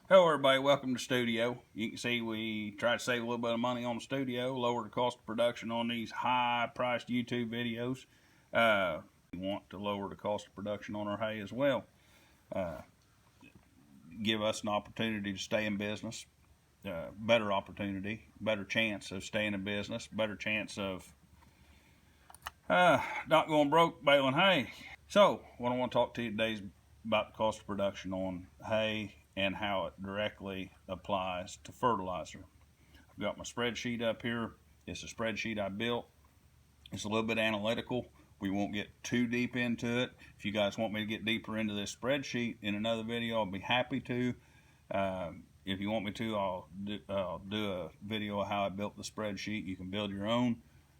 Hello everybody, welcome to studio. You can see we try to save a little bit of money on the studio, lower the cost of production on these high-priced YouTube videos. We want to lower the cost of production on our hay as well. Give us an opportunity to stay in business, better opportunity, better chance of staying in business, better chance of not going broke baling hay. So, what I want to talk to you today is about the cost of production on hay and how it directly applies to fertilizer. I've got my spreadsheet up here. It's a spreadsheet I built. It's a little bit analytical. We won't get too deep into it. If you guys want me to get deeper into this spreadsheet in another video, I'll be happy to. If you want me to, I'll do a video of how I built the spreadsheet. You can build your own.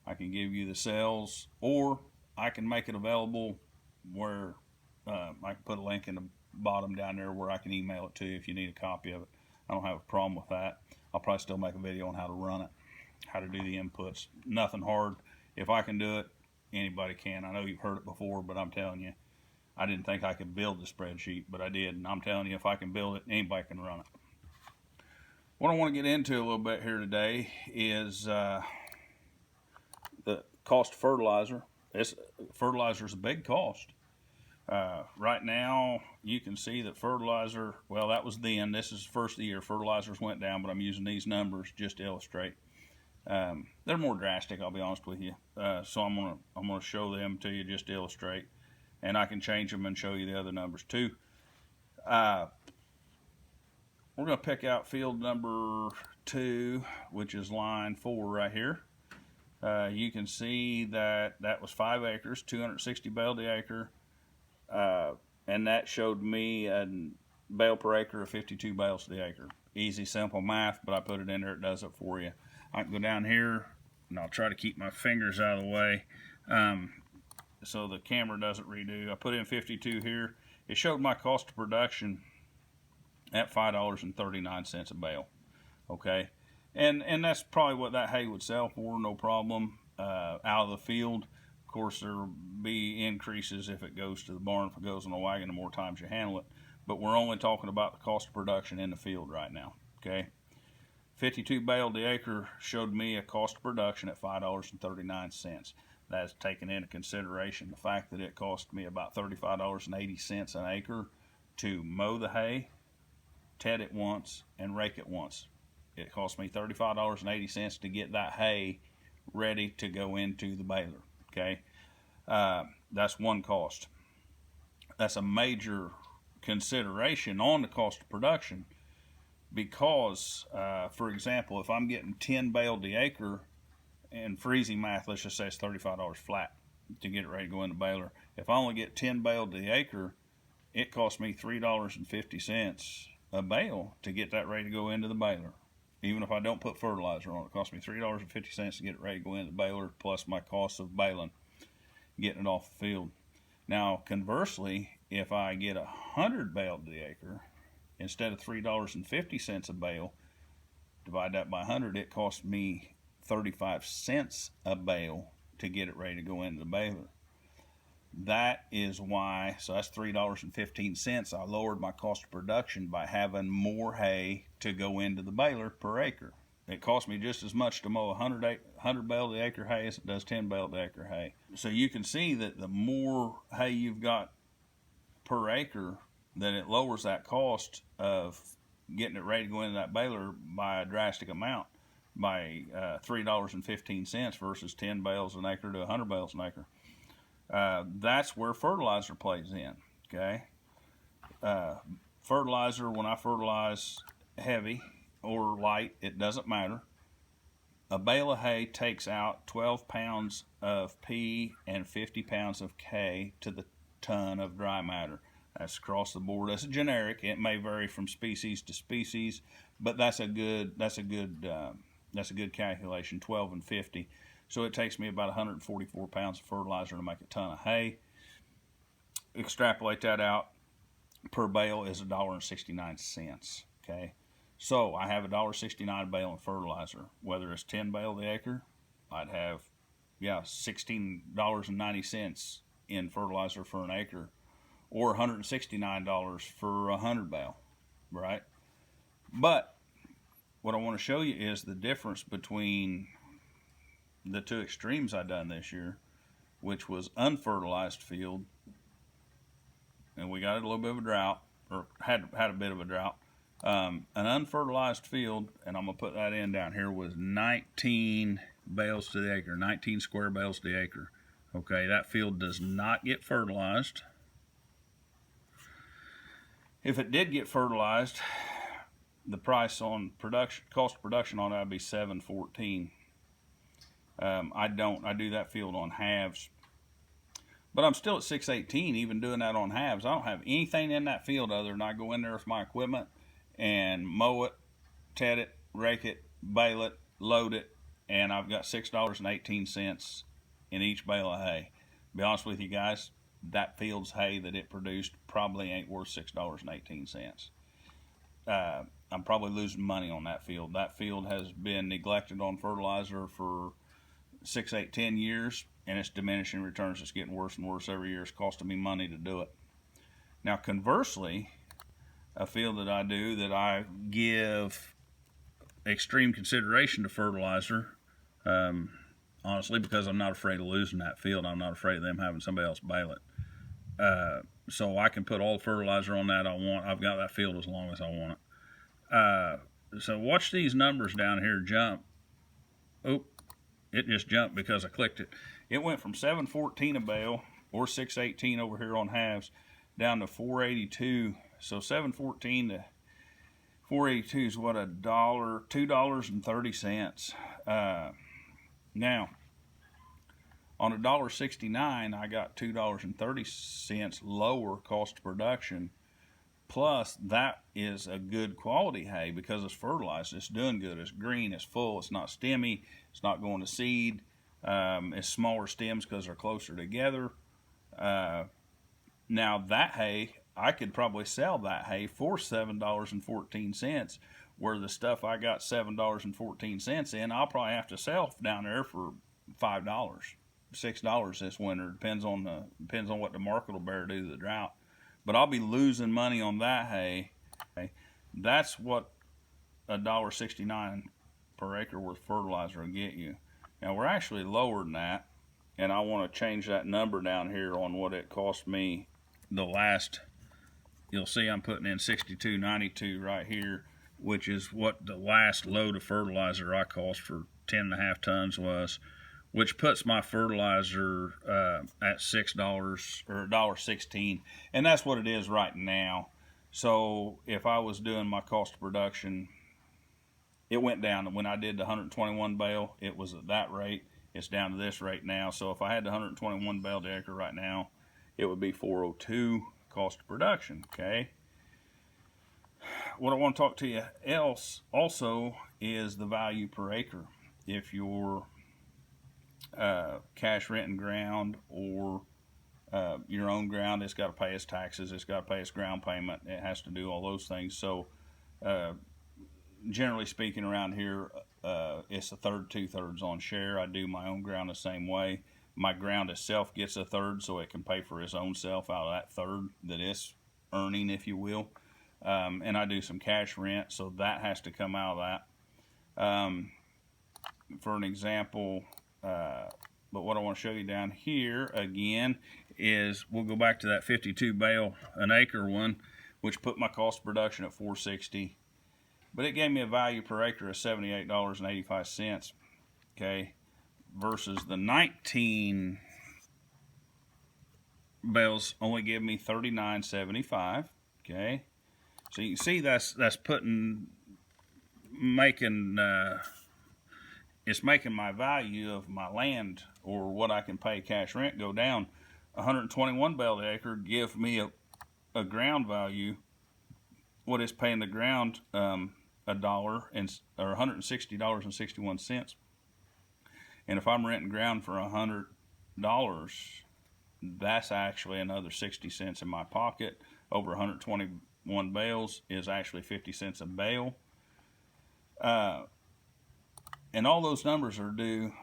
I can give you the cells, or I can make it available where I can put a link in the bottom down there where I can email it to you if you need a copy of it. I don't have a problem with that. I'll probably still make a video on how to run it, how to do the inputs. Nothing hard. If I can do it, anybody can. I know you've heard it before, but I'm telling you, I didn't think I could build the spreadsheet, but I did. And I'm telling you, if I can build it, anybody can run it. What I want to get into a little bit here today is the cost of fertilizer. Fertilizer is a big cost. Right now, you can see that fertilizer, well, that was then. This is the first of the year. Fertilizers went down, but I'm using these numbers just to illustrate. They're more drastic, I'll be honest with you. So I'm gonna show them to you just to illustrate, and I can change them and show you the other numbers too. We're gonna pick out field number 2, which is line 4 right here. You can see that was 5 acres, 260 bale to acre. And that showed me a bale per acre of 52 bales to the acre. Easy, simple math, but I put it in there, it does it for you. I can go down here, and I'll try to keep my fingers out of the way so the camera doesn't redo. I put in 52 here. It showed my cost of production at $5.39 a bale, okay? And that's probably what that hay would sell for, no problem, out of the field. Of course, there will be increases if it goes to the barn, if it goes in a wagon, the more times you handle it. But we're only talking about the cost of production in the field right now, okay? 52 bale to acre showed me a cost of production at $5.39. That's taking into consideration the fact that it cost me about $35.80 an acre to mow the hay, ted it once, and rake it once. It cost me $35.80 to get that hay ready to go into the baler. Okay, that's one cost. That's a major consideration on the cost of production because, for example, if I'm getting 10 bale the acre, and for easy math, let's just say it's $35 flat to get it ready to go in the baler. If I only get 10 bale the acre, it costs me $3.50 a bale to get that ready to go into the baler. Even if I don't put fertilizer on it, costs me $3.50 to get it ready to go into the baler, plus my cost of baling, getting it off the field. Now, conversely, if I get 100 bale to the acre, instead of $3.50 a bale, divide that by 100, it costs me 35 cents a bale to get it ready to go into the baler. That is why, so that's $3.15. I lowered my cost of production by having more hay to go into the baler per acre. It cost me just as much to mow 100 bale to acre hay as it does 10 bale to acre hay. So you can see that the more hay you've got per acre, then it lowers that cost of getting it ready to go into that baler by a drastic amount, by $3.15 versus 10 bales an acre to 100 bales an acre. That's where fertilizer plays in, okay? Fertilizer, when I fertilize heavy or light, it doesn't matter. A bale of hay takes out 12 pounds of P and 50 pounds of K to the ton of dry matter. That's across the board. That's a generic. It may vary from species to species, but that's a good calculation, 12 and 50. So it takes me about 144 pounds of fertilizer to make a ton of hay. Extrapolate that out, per bale is $1.69, okay? So I have $1.69 a bale in fertilizer. Whether it's 10 bale the acre, I'd have, $16.90 in fertilizer for an acre, or $169 for 100 bale, right? But what I want to show you is the difference between the two extremes I done this year, which was unfertilized field, and we got a little bit of a drought, or had a bit of a drought. An unfertilized field, and I'm gonna put that in down here, was 19 bales to the acre, 19 square bales to the acre. Okay, that field does not get fertilized. If it did get fertilized, the price on production, cost of production on that would be $7.14. I do that field on halves, but I'm still at $6.18 even doing that on halves. I don't have anything in that field other than I go in there with my equipment and mow it, ted it, rake it, bale it, load it, and I've got $6.18 in each bale of hay. To be honest with you guys, that field's hay that it produced probably ain't worth $6.18. I'm probably losing money on that field. That field has been neglected on fertilizer for 6, 8, 10 years, and it's diminishing returns. It's getting worse and worse every year. It's costing me money to do it. Now, conversely, a field that I do that I give extreme consideration to fertilizer, honestly, because I'm not afraid of losing that field. I'm not afraid of them having somebody else bale it. So I can put all the fertilizer on that I want. I've got that field as long as I want it. So watch these numbers down here jump. Oh, it just jumped because I clicked it. It went from $7.14 a bale, or $6.18 over here on halves, down to $4.82. So $7.14 to $4.82 is what, $2.30. Now, on $1.69, I got $2.30 lower cost of production. Plus, that is a good quality hay because it's fertilized. It's doing good. It's green. It's full. It's not stemmy. It's not going to seed. It's smaller stems because they're closer together. Now, that hay, I could probably sell that hay for $7.14, where the stuff I got $7.14 in, I'll probably have to sell down there for $5, $6 this winter. Depends on what the market will bear due to the drought. But I'll be losing money on that hay. That's what $1.69 per acre worth of fertilizer will get you. Now, we're actually lower than that, and I want to change that number down here on what it cost me the last. You'll see I'm putting in $62.92 right here, which is what the last load of fertilizer I cost for 10.5 tons was, which puts my fertilizer at $6 or $1.16, and that's what it is right now. So if I was doing my cost of production, it went down. When I did the 121 bale, it was at that rate. It's down to this rate now. So if I had the 121 bale to acre right now, it would be $4.02 cost of production. Okay. What I want to talk to you else also is the value per acre. If you're cash renting ground or your own ground, it's got to pay its taxes, it's got to pay its ground payment, it has to do all those things. So generally speaking around here, it's a third, 2/3 on share. I do my own ground the same way. My ground itself gets a third, so it can pay for its own self out of that third that it's earning, if you will. And I do some cash rent, so that has to come out of that. For an example, but what I want to show you down here again is we'll go back to that 52 bale an acre one, which put my cost of production at $4.60, but it gave me a value per acre of $78.85. Okay, versus the 19 bales only give me $39.75. Okay, so you can see that's it's making my value of my land or what I can pay cash rent go down. 121 bale to acre give me a ground value. What is paying the ground $1 or $160.61. And if I'm renting ground for $100, that's actually another 60 cents in my pocket. Over 121 bales is actually 50 cents a bale. And all those numbers are due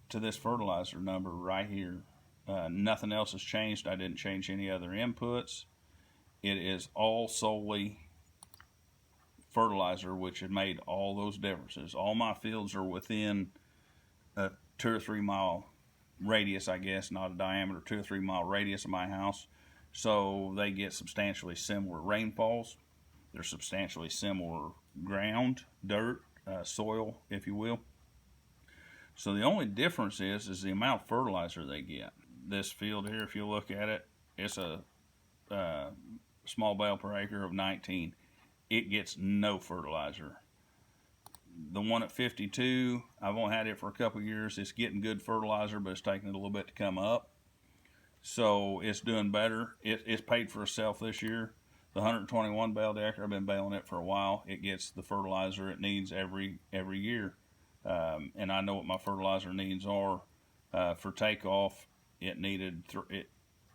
to this fertilizer number right here. Nothing else has changed. I didn't change any other inputs. It is all solely fertilizer, which had made all those differences. All my fields are within a 2 or 3 mile radius, I guess, not a diameter, 2 or 3 mile radius of my house. So they get substantially similar rainfalls. They're substantially similar ground, dirt, soil, if you will. So the only difference is the amount of fertilizer they get. This field here, if you look at it, it's a small bale per acre of 19. It gets no fertilizer. The one at 52, I've only had it for a couple of years. It's getting good fertilizer, but it's taking it a little bit to come up. So it's doing better. It's paid for itself this year. The 121 bale to acre, I've been baling it for a while. It gets the fertilizer it needs every year. And I know what my fertilizer needs are. For takeoff, it needed,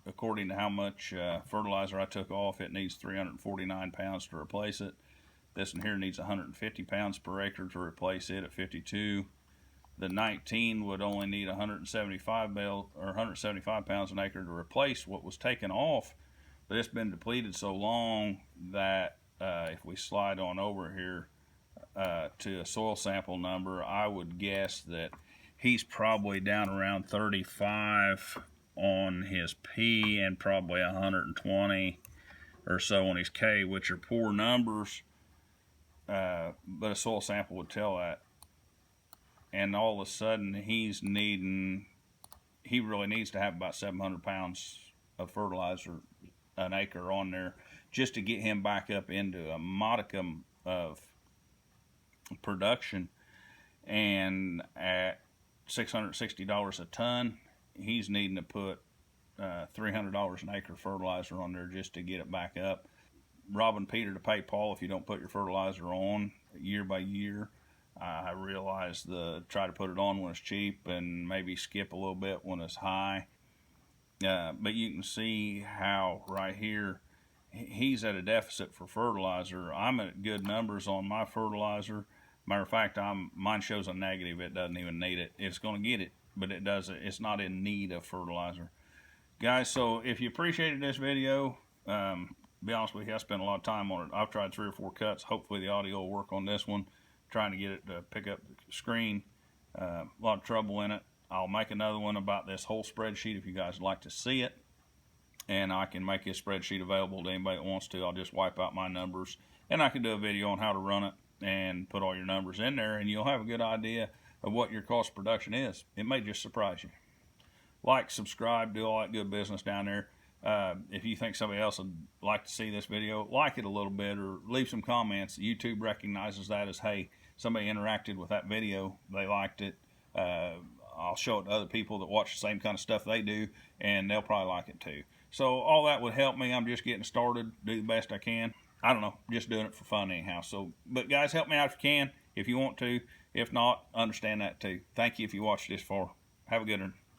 according to how much fertilizer I took off, it needs 349 pounds to replace it. This one here needs 150 pounds per acre to replace it at 52. The 19 would only need 175 pounds an acre to replace what was taken off, but it's been depleted so long that if we slide on over here to a soil sample number, I would guess that he's probably down around 35 on his P and probably 120 or so on his K, which are poor numbers, but a soil sample would tell that. And all of a sudden he really needs to have about 700 pounds of fertilizer an acre on there just to get him back up into a modicum of production. And at $660 a ton, he's needing to put $300 an acre fertilizer on there just to get it back up. Robbing Peter to pay Paul if you don't put your fertilizer on year by year. I realize try to put it on when it's cheap and maybe skip a little bit when it's high. But you can see how right here he's at a deficit for fertilizer. I'm at good numbers on my fertilizer. Matter of fact, mine shows a negative. It doesn't even need it. It's going to get it, but it doesn't. It's not in need of fertilizer, guys. So if you appreciated this video, be honest with you, I spent a lot of time on it. I've tried 3 or 4 cuts. Hopefully the audio will work on this one. Trying to get it to pick up the screen. A lot of trouble in it. I'll make another one about this whole spreadsheet if you guys would like to see it. And I can make this spreadsheet available to anybody that wants to. I'll just wipe out my numbers. And I can do a video on how to run it and put all your numbers in there. And you'll have a good idea of what your cost of production is. It may just surprise you. Like, subscribe, do all that good business down there. If you think somebody else would like to see this video, like it a little bit or leave some comments. YouTube recognizes that as, hey, somebody interacted with that video, they liked it. I'll show it to other people that watch the same kind of stuff they do, and they'll probably like it too. So all that would help me. I'm just getting started, do the best I can. I don't know, just doing it for fun anyhow. So, but guys, help me out if you can, if you want to. If not, understand that too. Thank you if you watched this far. Have a good one.